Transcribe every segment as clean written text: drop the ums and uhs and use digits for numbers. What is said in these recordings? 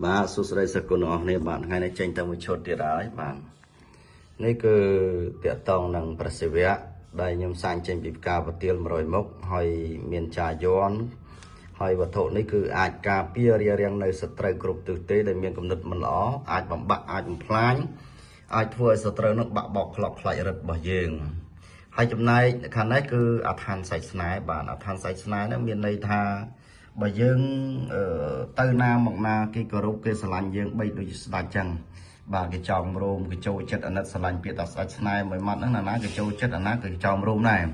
បាទសួស្តីសកលអ្នកនេះបាទថ្ងៃនេះចេញទៅមួយឈុតទៀតហើយបាទនេះគឺតកតងនឹងប្រសិវៈដែលខ្ញុំសាញ់ចេញពីផ្កាប្រទាល100មុខហើយមានចាយ័នហើយវត្ថុនេះគឺអាចការពាររារាំងនៅសត្រូវគ្រប់ទិសទីដែលមានគំនិតមិនល្អអាចបំបាក់អាចបំផ្លាញអាចធ្វើឲ្យសត្រូវនោះបាក់បោកខ្លោចខ្លាចរិទ្ធរបស់យើងហើយចំណែកខាងនេះគឺអដ្ឋានសាច់ស្នេហ៍បាទអដ្ឋានសាច់ស្នេហ៍នេះមានន័យថាបើយើងទៅណាមកណាគេគោរពគេស្រឡាញ់យើងបីដូចស្ដេចចឹងបាទគេចោមរោមគេចូលចិត្តអាណិតស្រឡាញ់ពាក្យថាស្ដេចស្នេហ៍មួយម៉ាត់ហ្នឹងណាគេចូលចិត្តអាណាគេចោមរោមដែរ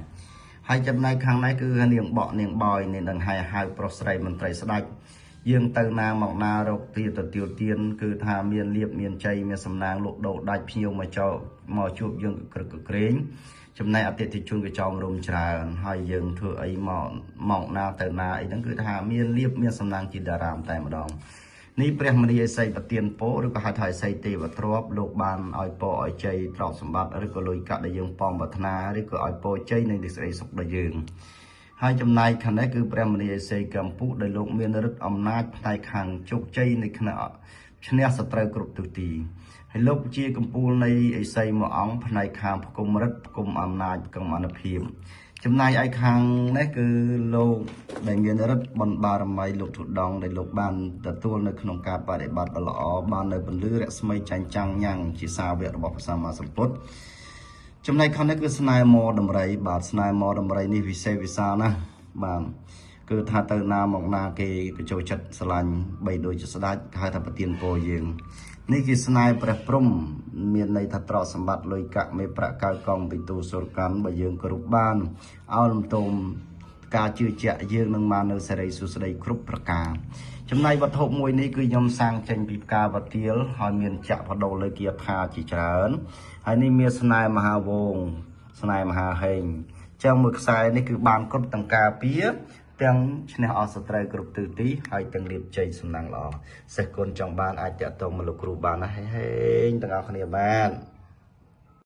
ហើយចំណែកខាងនេះគឺនាងបកនាងបយនាងនឹងហៅប្រុសស្រីមន្ត្រីស្ដេចយើងទៅណាមកណារកទីទៅទាវទៀនគឺថាមានលៀបមានជ័យមានសំណាងលោកដោដាច់ភ្ញៀវមកជួបយើងក្រឹកក្រែងចំណែកអតិថិជនក៏ចោមរោមច្រើនហើយយើងធ្វើអីមកណាទៅណាអីហ្នឹងគឺថាមានលៀបមានសំណាងជាតារាមតែម្ដងនេះព្រះមនីឥសីប្រទានពរឬក៏ហៅថាឥសីទេវទ្រព្យលោកបានឲ្យពរឲ្យជ័យទ្រព្យសម្បត្តិឬក៏លុយកាក់ដែលយើងប៉ងប្រាថ្នាឬក៏ឲ្យពរជ័យនៃសេចក្តីសុខដល់យើងហើយចំណែកខាងនេះគឺព្រះមនីឥសីកម្ពុជាដែលលោកមានឫទ្ធិអំណាចផ្នែកខាងជោគជ័យនៃគណៈឈ្នះសត្រូវគ្រប់ទិសទីហើយលោកជាកម្ពុជានៃឥសីមួយអង្គផ្នែកខាងផ្គុំរិទ្ធផ្គុំអំណាចផ្គុំអនុភាពចំណែកឯខាងនេះគឺលោកដែលមានឫទ្ធិបណ្ឌបារមីលោកធុដងដែលលោកបានទទួលនៅក្នុងការបដិបត្តិដ៏ល្អបាននៅពលឺរស្មីចាញ់ចាំងញ៉ាំងជាសាវករបស់ព្រះសម្មាសម្ពុទ្ធចំណែកខាងនេះគឺស្នេហ៍មដំរីបាទស្នេហ៍មដំរីនេះវិសេសវិសាលណាស់បាទគឺថាទៅណាមកណាគេក៏ចូលចិត្តស្រឡាញ់បីដូចជាស្ដេចហៅថាប្រទានពរយើងនេះគឺស្នេហ៍ព្រះព្រំមានន័យថាទ្រព្យសម្បត្តិលុយកាក់មេប្រាក់កៅកងពីទូសុរកម្មបើយើងគ្រប់បានអោលំទមការជឿជាក់យើងនឹងបាននៅសេរីសុស្ដីគ្រប់ប្រការចំណែកវត្ថុមួយនេះគឺខ្ញុំសាងចេញពីផ្កាវទាលហើយមានចាក់បដូរលើគាថាជាច្រើនហើយនេះមានស្នេហ៍មហាវងស្នេហ៍មហាហេងចឹងមួយខ្សែនេះគឺបានគ្រប់ទាំងការពារទាំងឈ្នះអសត្រូវគ្រប់ទិសទីហើយទាំងលៀបជ័យសំណាងល្អសេះគុណចង់បានអាចតាក់ទងមកលោកគ្រូបានណាហេងទាំងអស់គ្នាបាន